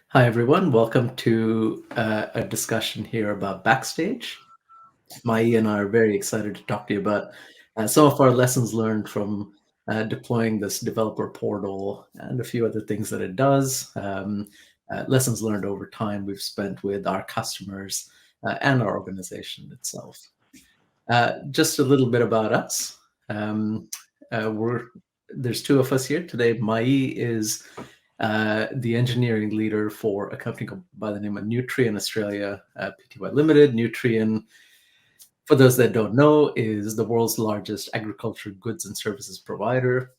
Hi, everyone. Welcome to a discussion here about Backstage. Myee and I are very excited to talk to you about some of our lessons learned from deploying this developer portal and a few other things that it does. Lessons learned over time we've spent with our customers and our organization itself. Just a little bit about us. Um, we're There's two of us here today. Myee is the engineering leader for a company by the name of Nutrien Australia Pty Limited. Nutrien, for those that don't know, is the world's largest agriculture goods and services provider.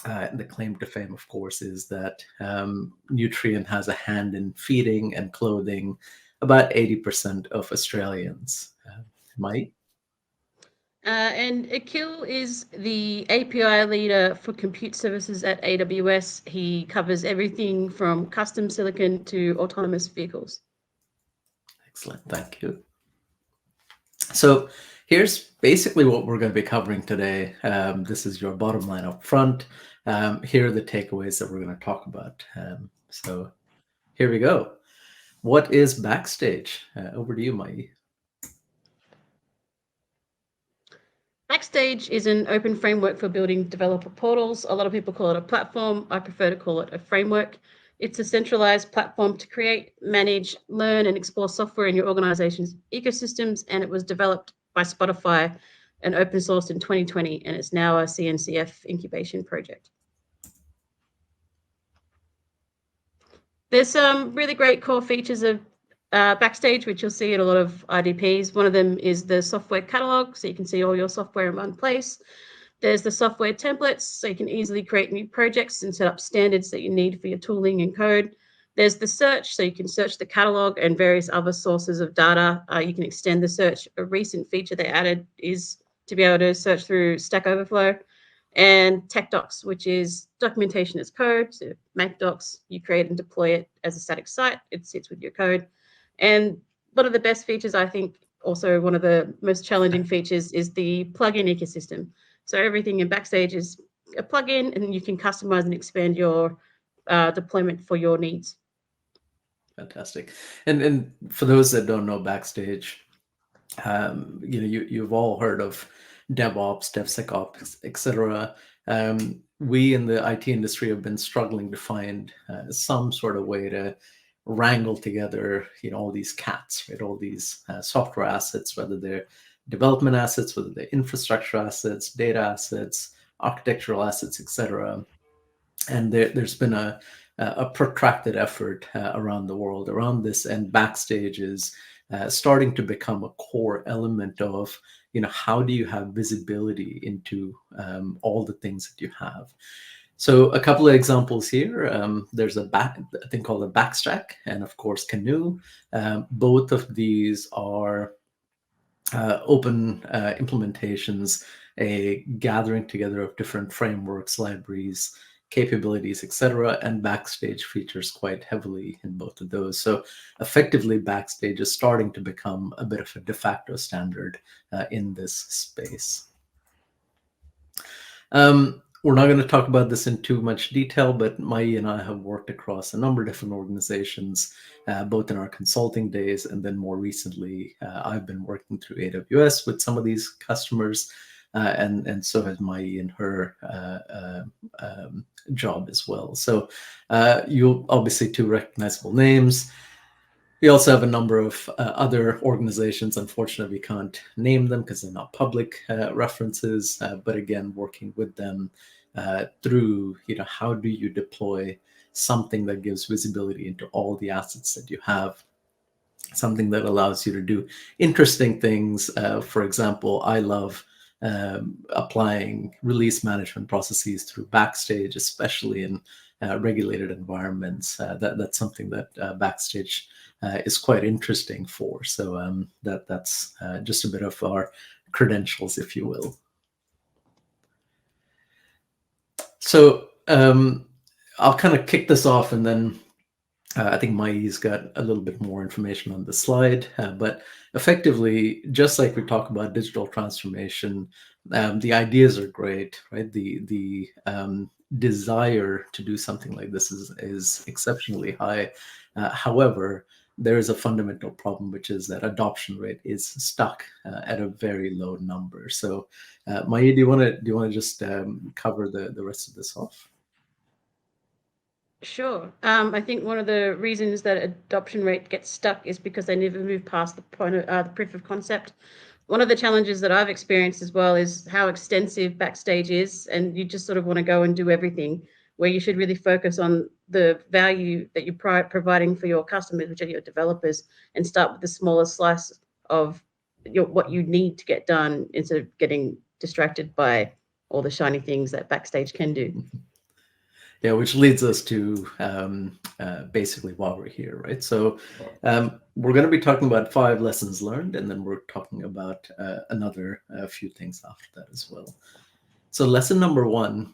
The claim to fame, of course, is that Nutrien has a hand in feeding and clothing about 80% of Australians. Mike? And Akhil is the API leader for compute services at AWS. He covers everything from custom silicon to autonomous vehicles. Excellent, thank you. So here's basically what we're going to be covering today. This is your bottom line up front. Here are the takeaways that we're going to talk about. So here we go. What is Backstage? Over to you, Myee. Backstage is an open framework for building developer portals. A lot of people call it a platform. I prefer to call it a framework. It's a centralized platform to create, manage, learn, and explore software in your organization's ecosystems. And it was developed by Spotify and open sourced in 2020. And it's now a CNCF incubation project. There's some really great core features of Backstage, which you'll see in a lot of IDPs. One of them is the software catalog, so you can see all your software in one place. There's the software templates, so you can easily create new projects and set up standards that you need for your tooling and code. There's the search, so you can search the catalog and various other sources of data. You can extend the search. A recent feature they added is to be able to search through Stack Overflow. And tech docs, which is documentation as code. So Make docs, you create and deploy it as a static site. It sits with your code. And one of the best features, I think, also one of the most challenging features is the plugin ecosystem. So everything in Backstage is a plugin, and you can customize and expand your deployment for your needs. Fantastic. And for those that don't know Backstage, you've all heard of DevOps, DevSecOps, etc. We in the IT industry have been struggling to find some sort of way to wrangle together, all these cats, right? All these software assets, whether they're development assets, whether they're infrastructure assets, data assets, architectural assets, etc. And there's been a protracted effort around the world around this, and Backstage is starting to become a core element of how do you have visibility into all the things that you have. So a couple of examples here. There's a thing called a backstack, and of course Canoe. Both of these are open implementations, a gathering together of different frameworks, libraries, capabilities, etc. And Backstage features quite heavily in both of those. So effectively, Backstage is starting to become a bit of a de facto standard in this space. We're not going to talk about this in too much detail, but Myee and I have worked across a number of different organizations, both in our consulting days and then more recently, I've been working through AWS with some of these customers, and so has Myee in her job as well. So you'll obviously two recognizable names. We also have a number of other organizations. Unfortunately, we can't name them because they're not public references. But again, working with them through, how do you deploy something that gives visibility into all the assets that you have, something that allows you to do interesting things. For example, I love applying release management processes through Backstage, especially in regulated environments. That's something that Backstage is quite interesting for. So that's just a bit of our credentials, if you will. So I'll kind of kick this off, and then I think Myee's got a little bit more information on the slide. But effectively, just like we talk about digital transformation, the ideas are great, right? The desire to do something like this is exceptionally high. However, there is a fundamental problem, which is that adoption rate is stuck at a very low number. So, Myee, do you want to just cover the rest of this off? Sure. I think one of the reasons that adoption rate gets stuck is because they never move past the point of the proof of concept. One of the challenges that I've experienced as well is how extensive Backstage is, and you just sort of want to go and do everything, where you should really focus on the value that you're providing for your customers, which are your developers, and start with the smallest slice of what you need to get done instead of getting distracted by all the shiny things that Backstage can do. Yeah, which leads us to basically why we're here, right? So we're going to be talking about 5 lessons learned, and then we're talking about another few things after that as well. So lesson number 1,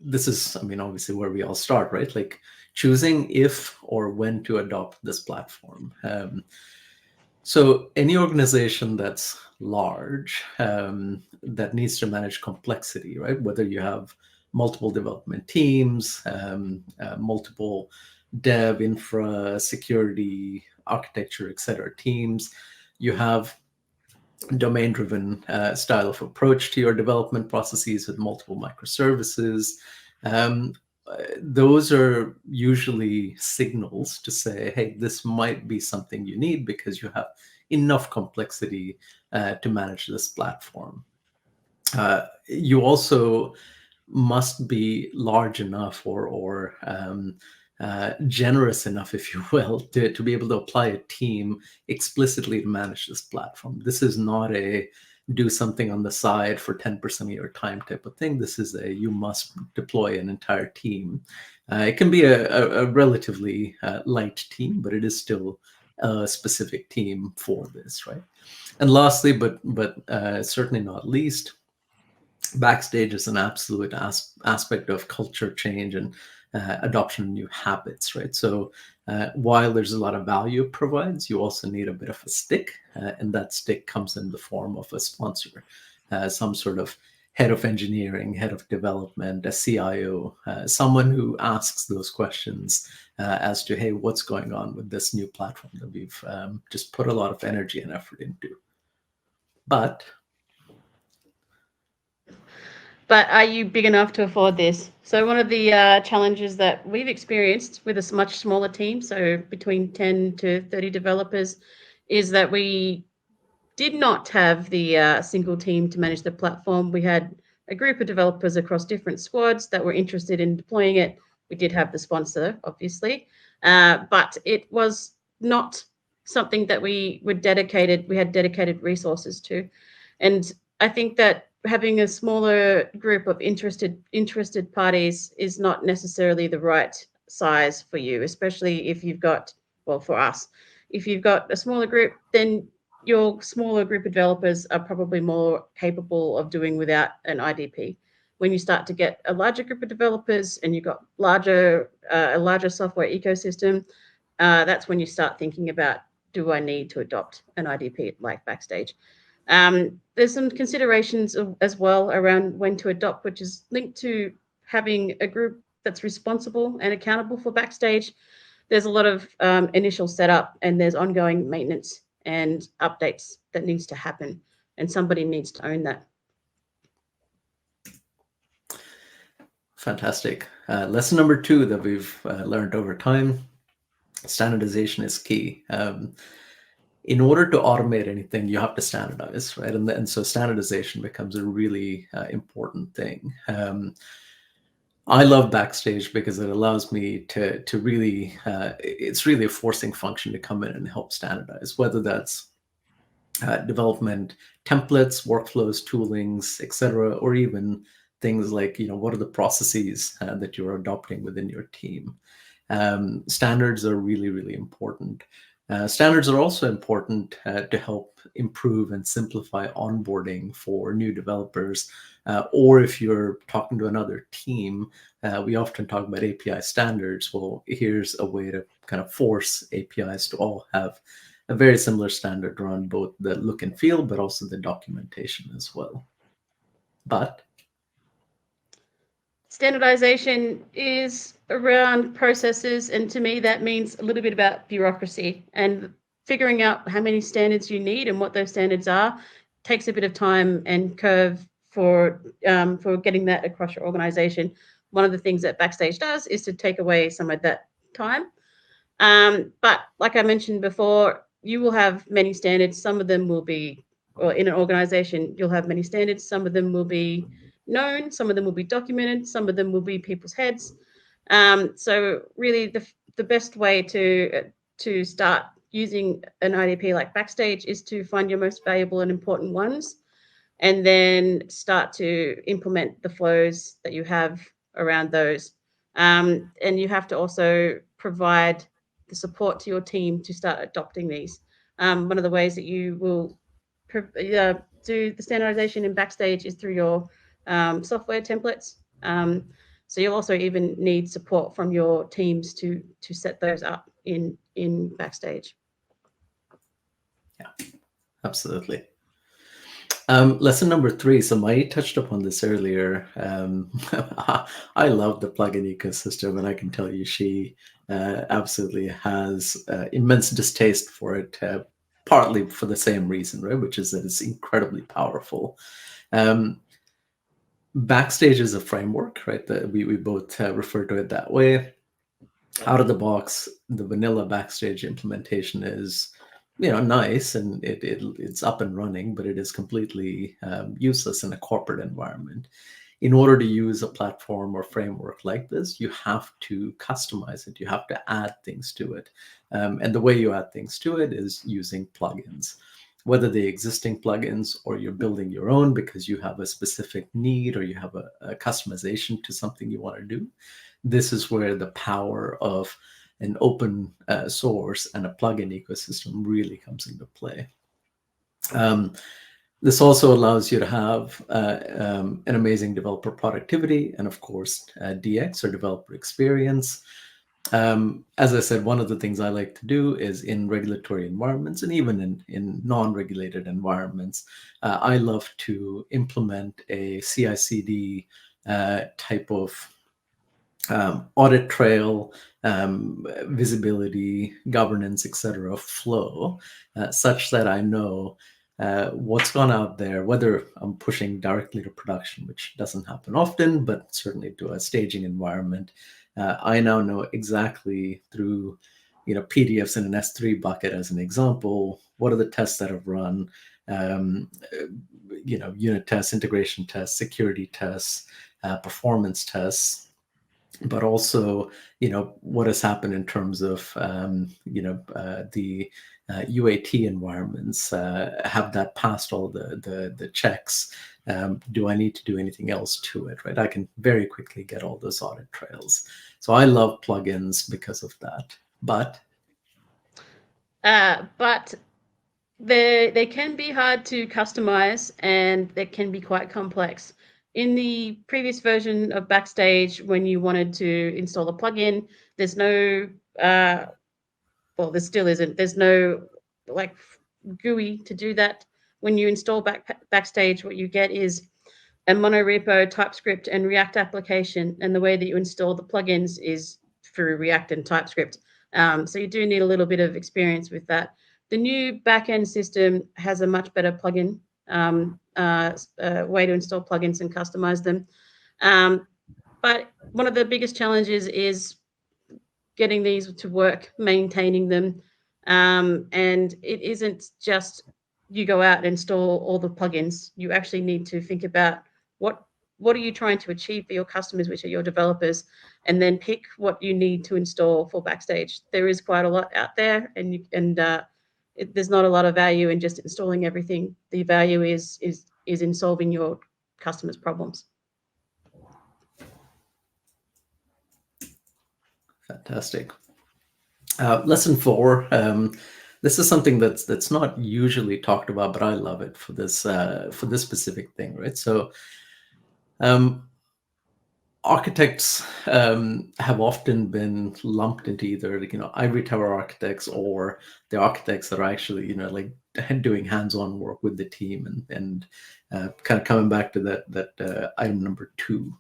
this is, I mean, obviously where we all start, right? Like choosing if or when to adopt this platform. So any organization that's large, that needs to manage complexity, right? Whether you have multiple development teams, multiple dev, infra, security, architecture, etc. teams, you have domain-driven style of approach to your development processes with multiple microservices. Those are usually signals to say, hey, this might be something you need because you have enough complexity to manage this platform. You also must be large enough or generous enough, if you will, to be able to apply a team explicitly to manage this platform. This is not a do something on the side for 10% of your time type of thing. This is a you must deploy an entire team. It can be a relatively light team, but it is still a specific team for this, right? And lastly, but certainly not least, Backstage is an absolute aspect of culture change and adoption of new habits, right? So while there's a lot of value it provides, you also need a bit of a stick, and that stick comes in the form of a sponsor, some sort of head of engineering, head of development, a CIO, someone who asks those questions as to, hey, what's going on with this new platform that we've just put a lot of energy and effort into. But are you big enough to afford this? So one of the challenges that we've experienced with a much smaller team, so between 10 to 30 developers, is that we did not have the single team to manage the platform. We had a group of developers across different squads that were interested in deploying it. We did have the sponsor, obviously, but it was not something that we had dedicated resources to. And I think that having a smaller group of interested parties is not necessarily the right size for you, especially if you've got, well, for us, if you've got a smaller group, then your smaller group of developers are probably more capable of doing without an IDP. When you start to get a larger group of developers and you've got a larger software ecosystem, that's when you start thinking about, do I need to adopt an IDP like Backstage? There's some considerations as well around when to adopt, which is linked to having a group that's responsible and accountable for Backstage. There's a lot of initial setup, and there's ongoing maintenance and updates that needs to happen, and somebody needs to own that. Fantastic. Lesson number 2 that we've learned over time: standardization is key. In order to automate anything, you have to standardize, right? And so standardization becomes a really important thing. I love Backstage because it allows me to really, it's really a forcing function to come in and help standardize, whether that's development templates, workflows, toolings, etc., or even things like, what are the processes that you're adopting within your team. Standards are really, really important. Standards are also important to help improve and simplify onboarding for new developers, or if you're talking to another team, we often talk about API standards. Well, here's a way to kind of force APIs to all have a very similar standard around both the look and feel, but also the documentation as well. But Standardization is around processes, and to me that means a little bit about bureaucracy, and figuring out how many standards you need and what those standards are takes a bit of time and curve for getting that across your organization. One of the things that Backstage does is to take away some of that time. But like I mentioned before, you will have many standards. Some of them will be, or in an organization, you'll have many standards. Some of them will be known, some of them will be documented, some of them will be people's heads. So really, the best way to start using an IDP like Backstage is to find your most valuable and important ones, and then start to implement the flows that you have around those. And you have to also provide the support to your team to start adopting these. One of the ways that you will do the standardization in Backstage is through your software templates. So you'll also even need support from your teams to set those up in Backstage. Yeah, absolutely. Lesson number 3. So Myee touched upon this earlier. I love the plugin ecosystem, and I can tell you she absolutely has immense distaste for it, partly for the same reason, right? Which is that it's incredibly powerful. Backstage is a framework, right? That we both refer to it that way. Out of the box, the vanilla Backstage implementation is, nice, and it's up and running, but it is completely useless in a corporate environment. In order to use a platform or framework like this, you have to customize it. You have to add things to it. And the way you add things to it is using plugins, whether the existing plugins or you're building your own because you have a specific need or you have a customization to something you want to do. This is where the power of an open source and a plugin ecosystem really comes into play. This also allows you to have an amazing developer productivity and, of course, DX or developer experience. As I said, one of the things I like to do is in regulatory environments and even in non-regulated environments, I love to implement a CI/CD type of audit trail, visibility, governance, etc. flow, such that I know what's gone out there, whether I'm pushing directly to production, which doesn't happen often, but certainly to a staging environment. I now know exactly through PDFs in an S3 bucket, as an example, what are the tests that have run, unit tests, integration tests, security tests, performance tests, but also, what has happened in terms of, the UAT environments. Have that passed all the checks? Do I need to do anything else to it, right? I can very quickly get all those audit trails. So I love plugins because of that. But they can be hard to customize, and they can be quite complex. In the previous version of Backstage, when you wanted to install a plugin, there's no, well, there still isn't. There's no like GUI to do that. When you install Backstage, what you get is a monorepo, TypeScript, and React application. And the way that you install the plugins is through React and TypeScript. So you do need a little bit of experience with that. The new backend system has a much better plugin way to install plugins and customize them. But one of the biggest challenges is getting these to work, maintaining them. And it isn't just you go out and install all the plugins. You actually need to think about what are you trying to achieve for your customers, which are your developers, and then pick what you need to install for Backstage. There is quite a lot out there, and there's not a lot of value in just installing everything. The value is in solving your customers' problems. Fantastic. Lesson 4. This is something that's not usually talked about, but I love it for this specific thing, right? So, architects have often been lumped into either ivory tower architects or the architects that are actually like doing hands-on work with the team and kind of coming back to that item number 2.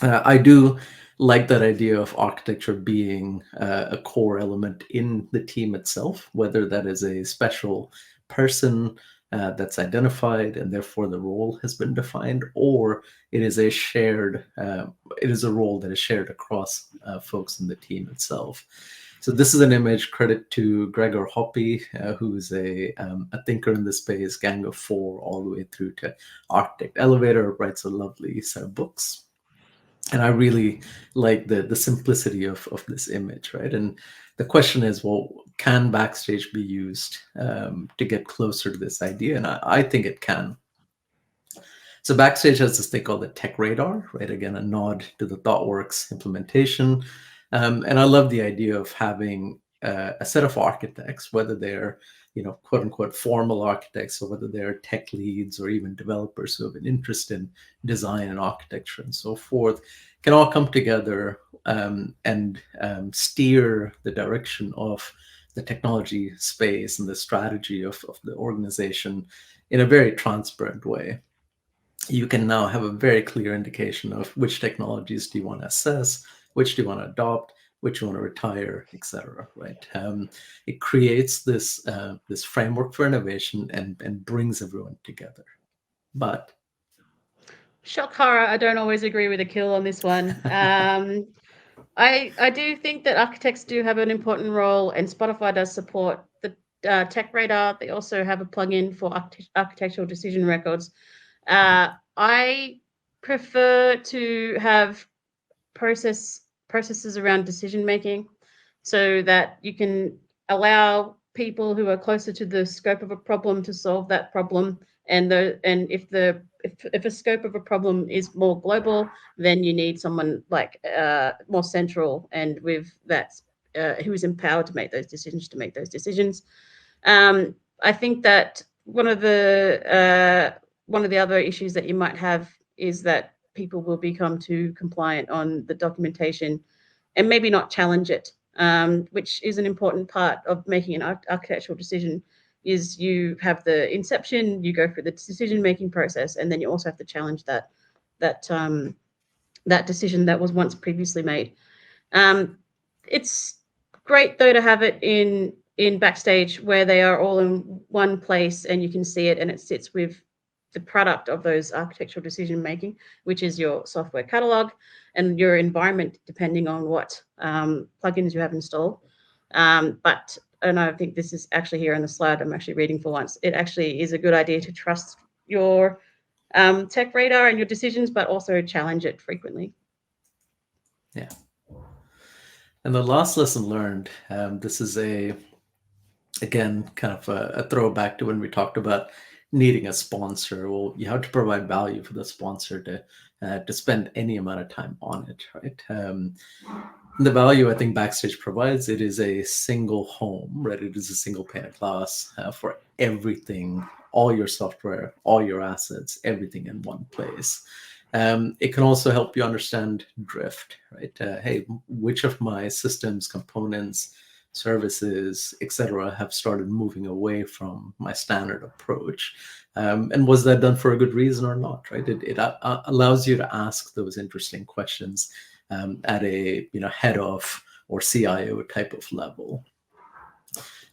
I do like that idea of architecture being a core element in the team itself, whether that is a special person that's identified and therefore the role has been defined, or it is a shared, it is a role that is shared across folks in the team itself. So this is an image credit to Gregor Hoppe, who is a thinker in this space, Gang of Four, all the way through to Architect Elevator, writes a lovely set of books. And I really like the simplicity of this image, right? And the question is, well, can Backstage be used to get closer to this idea? And I think it can. So Backstage has this thing called the Tech Radar, right? Again, a nod to the ThoughtWorks implementation. And I love the idea of having a set of architects, whether they're, quote unquote, formal architects, or whether they're tech leads or even developers who have an interest in design and architecture and so forth, can all come together and steer the direction of the technology space and the strategy of the organization in a very transparent way. You can now have a very clear indication of which technologies do you want to assess, which do you want to adopt, which you want to retire, etc. Right? It creates this framework for innovation and brings everyone together. But Shock horror, I don't always agree with Akhil on this one. I do think that architects do have an important role, and Spotify does support the Tech Radar. They also have a plugin for architectural decision records. I prefer to have processes around decision making, so that you can allow people who are closer to the scope of a problem to solve that problem. And if a scope of a problem is more global, then you need someone like more central and with that who is empowered to make those decisions. I think that one of the other issues that you might have is that people will become too compliant on the documentation and maybe not challenge it, which is an important part of making an architectural decision. Is you have the inception, you go through the decision-making process, and then you also have to challenge that that decision that was once previously made. It's great though to have it in Backstage, where they are all in one place and you can see it, and it sits with the product of those architectural decision making, which is your software catalog and your environment, depending on what plugins you have installed. But and I think this is actually here in the slide I'm actually reading for once. It actually is a good idea to trust your tech radar and your decisions, but also challenge it frequently. yeah. And the last lesson learned, this is again, kind of a throwback to when we talked about needing a sponsor. Well, you have to provide value for the sponsor to spend any amount of time on it, right? The value I think Backstage provides, it is a single home, right? It is a single pane of glass for everything, all your software, all your assets, everything in one place. It can also help you understand drift, right? Hey, which of my systems, components, services, etc., have started moving away from my standard approach, and was that done for a good reason or not? Right? It allows you to ask those interesting questions at a head of or CIO type of level.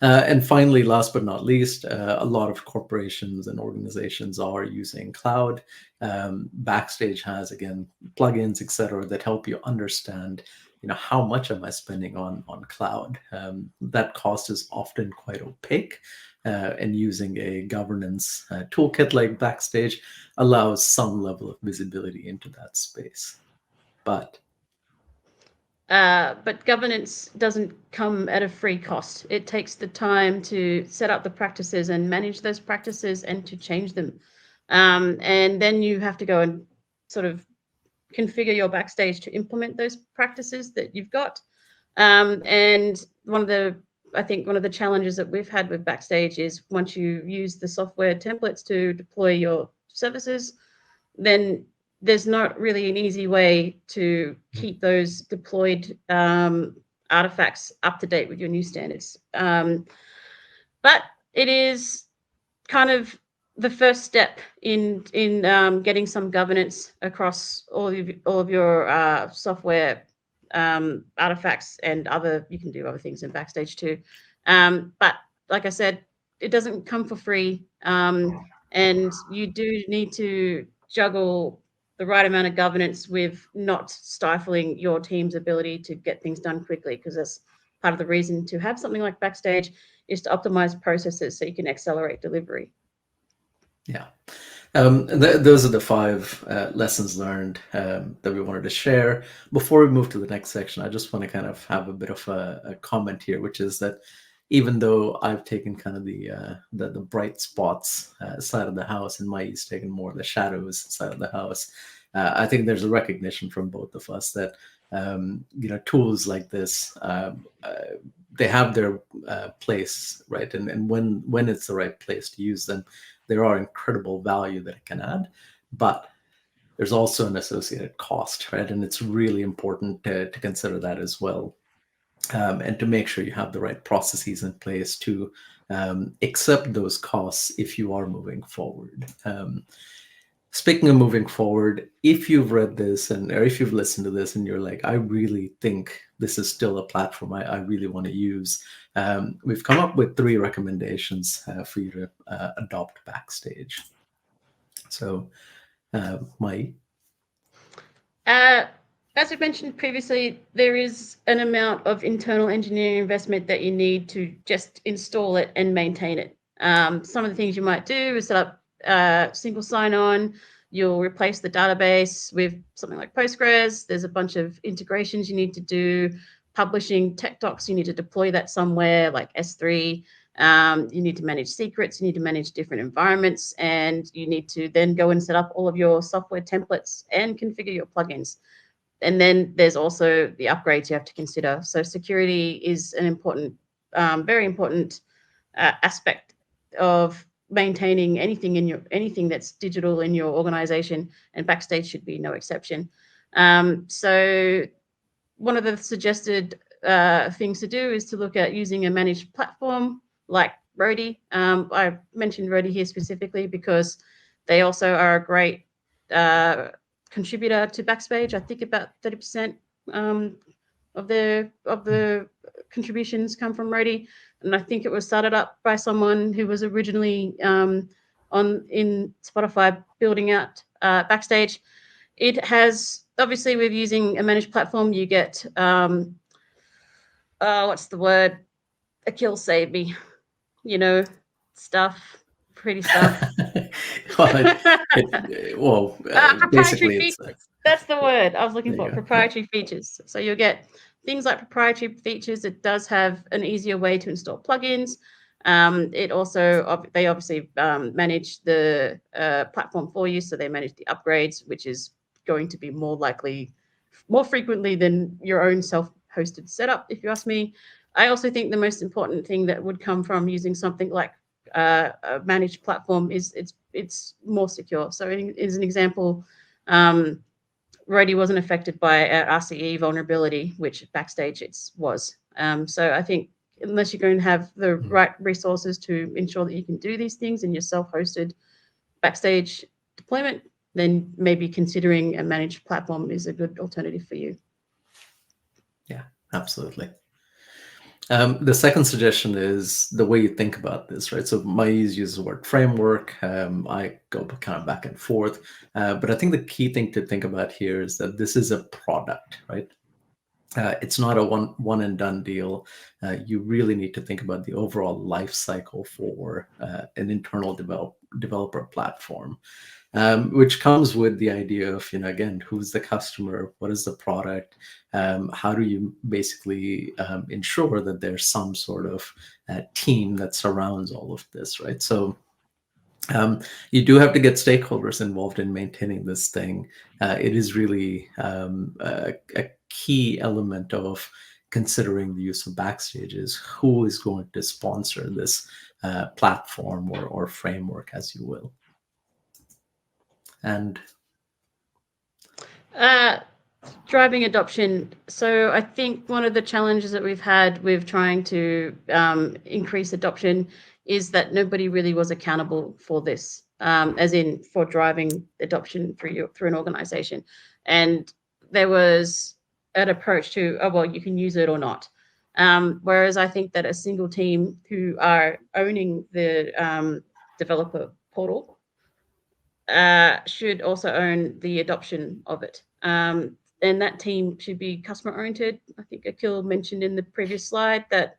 And finally, last but not least, a lot of corporations and organizations are using cloud. Backstage has, again, plugins, et cetera, that help you understand, how much am I spending on cloud? That cost is often quite opaque. And using a governance toolkit like Backstage allows some level of visibility into that space. But governance doesn't come at a free cost. It takes the time to set up the practices and manage those practices and to change them. And then you have to go and sort of configure your Backstage to implement those practices that you've got. And I think one of the challenges that we've had with Backstage is once you use the software templates to deploy your services, then there's not really an easy way to keep those deployed artifacts up to date with your new standards. But it is kind of the first step in getting some governance across all of your software artifacts and you can do other things in Backstage too. But like I said, it doesn't come for free, and you do need to juggle the right amount of governance with not stifling your team's ability to get things done quickly, because that's part of the reason to have something like Backstage, is to optimize processes so you can accelerate delivery. Yeah. Those are the 5 lessons learned that we wanted to share. Before we move to the next section, I just want to kind of have a bit of a comment here, which is that even though I've taken kind of the bright spots side of the house, and Myee's taken more of the shadows side of the house, I think there's a recognition from both of us that tools like this, they have their place, right? And when it's the right place to use them, there are incredible value that it can add, but there's also an associated cost, right? And it's really important to consider that as well, and to make sure you have the right processes in place to accept those costs if you are moving forward. Speaking of moving forward, if you've read this or if you've listened to this and you're like, I really think this is still a platform I really want to use, we've come up with 3 recommendations for you to adopt Backstage. So, Myee? As we mentioned previously, there is an amount of internal engineering investment that you need to just install it and maintain it. Some of the things you might do is set up single sign-on. You'll replace the database with something like Postgres. There's a bunch of integrations you need to do. Publishing tech docs, you need to deploy that somewhere like S3. You need to manage secrets. You need to manage different environments, and you need to then go and set up all of your software templates and configure your plugins. And then there's also the upgrades you have to consider. So security is an important, very important aspect of maintaining anything that's digital in your organization, and Backstage should be no exception. So one of the suggested things to do is to look at using a managed platform like Riri. I mentioned Riri here specifically because they also are a great contributor to Backstage. I think about 30% of the contributions come from Riri, and I think it was started up by someone who was originally in Spotify building out Backstage. It has, obviously, with using a managed platform, you get what's the word? Akhil, save me. Pretty stuff. Basically, features. That's the word I was looking for. Proprietary features. So you'll get things like proprietary features. It does have an easier way to install plugins. It also, they obviously manage the platform for you. So they manage the upgrades, which is going to be more frequently than your own self-hosted setup, if you ask me. I also think the most important thing that would come from using something like a managed platform is it's more secure. So as an example, Riri wasn't affected by an RCE vulnerability, which Backstage was. So I think unless you're going to have the right resources to ensure that you can do these things in your self-hosted Backstage deployment, then maybe considering a managed platform is a good alternative for you. Yeah, absolutely. The second suggestion is the way you think about this, right? So Myee uses the word framework. I go kind of back and forth. But I think the key thing to think about here is that this is a product, right? It's not a one and done deal. You really need to think about the overall life cycle for an internal developer platform, which comes with the idea of, again, who's the customer, what is the product, how do you basically ensure that there's some sort of team that surrounds all of this, right? So you do have to get stakeholders involved in maintaining this thing. It is really a key element of considering the use of Backstage is who is going to sponsor this platform or framework, as you will. And driving adoption. So I think one of the challenges that we've had with trying to increase adoption is that nobody really was accountable for this. as in for driving adoption through an organization. And there was an approach to, oh, well, you can use it or not. Whereas I think that a single team who are owning the developer portal should also own the adoption of it. And that team should be customer oriented. I think Akhil mentioned in the previous slide that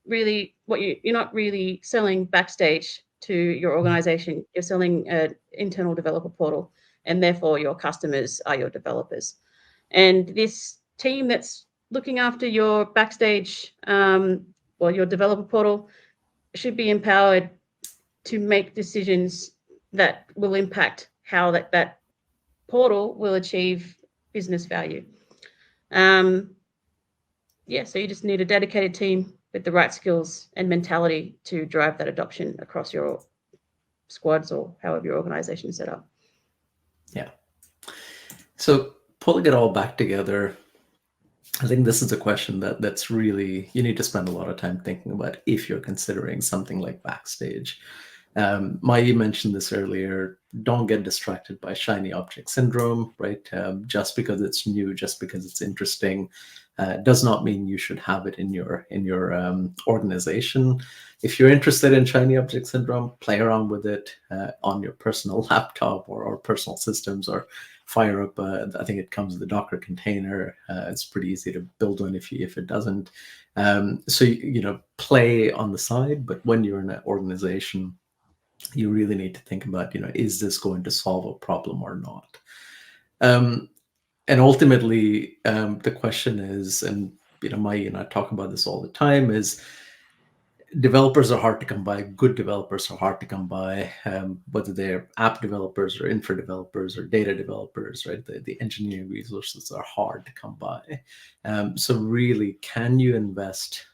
really you're not really selling Backstage to your organization. You're selling an internal developer portal, and therefore your customers are your developers. And this team that's looking after your Backstage, your developer portal, should be empowered to make decisions that will impact how that portal will achieve business value. So you just need a dedicated team with the right skills and mentality to drive that adoption across your squads or however your organization is set up. Yeah. So pulling it all back together, I think this is a question that's really, you need to spend a lot of time thinking about if you're considering something like Backstage. Myee mentioned this earlier. Don't get distracted by shiny object syndrome, right? Just because it's new, just because it's interesting, does not mean you should have it in your organization. If you're interested in shiny object syndrome, play around with it on your personal laptop or personal systems, or fire up. I think it comes with a Docker container. It's pretty easy to build one if it doesn't. So play on the side, but when you're in an organization, you really need to think about, is this going to solve a problem or not? And ultimately, the question is, and Myee and I talk about this all the time, is developers are hard to come by. Good developers are hard to come by, whether they're app developers or infra developers or data developers, right? The engineering resources are hard to come by. So really, can you invest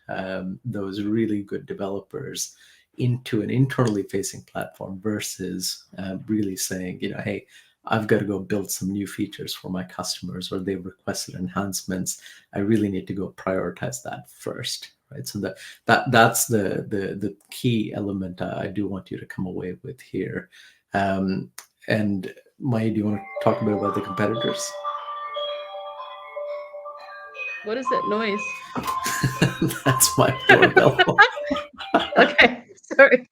those really good developers into an internally facing platform versus really saying, hey, I've got to go build some new features for my customers, or they've requested enhancements. I really need to go prioritize that first, right? So that's the key element I do want you to come away with here. And Myee, do you want to talk a bit about the competitors? What is that noise? That's my doorbell. Okay, sorry.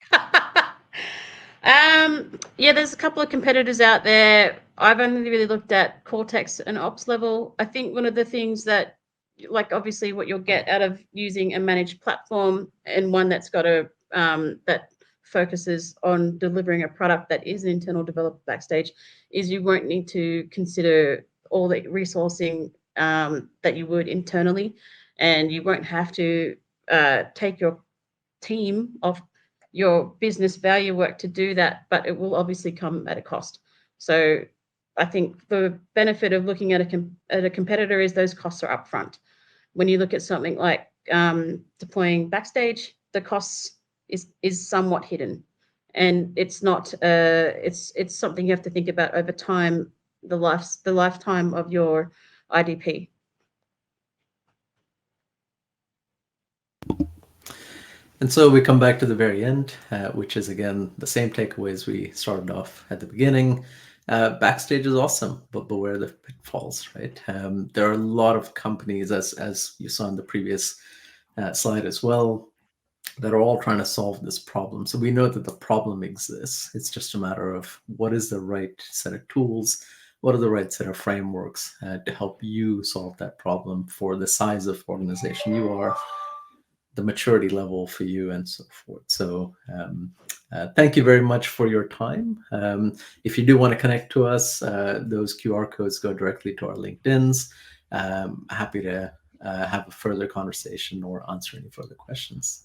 There's a couple of competitors out there. I've only really looked at Cortex and ops level. I think one of the things that, like, obviously what you'll get out of using a managed platform and one that's got that focuses on delivering a product that is an internal developer Backstage, is you won't need to consider all the resourcing that you would internally, and you won't have to take your team of your business value work to do that, but it will obviously come at a cost. So I think the benefit of looking at a competitor is those costs are upfront. When you look at something like deploying Backstage, the costs is somewhat hidden, and it's not. It's something you have to think about over time, the lifetime of your IDP. And so we come back to the very end, which is, again, the same takeaways we started off at the beginning. Backstage is awesome, but beware the pitfalls, right? There are a lot of companies, as you saw in the previous slide as well, that are all trying to solve this problem. So we know that the problem exists. It's just a matter of what is the right set of tools, what are the right set of frameworks to help you solve that problem for the size of organization you are, the maturity level for you, and so forth. So thank you very much for your time. If you do want to connect to us, those QR codes go directly to our LinkedIns. Happy to have a further conversation or answer any further questions.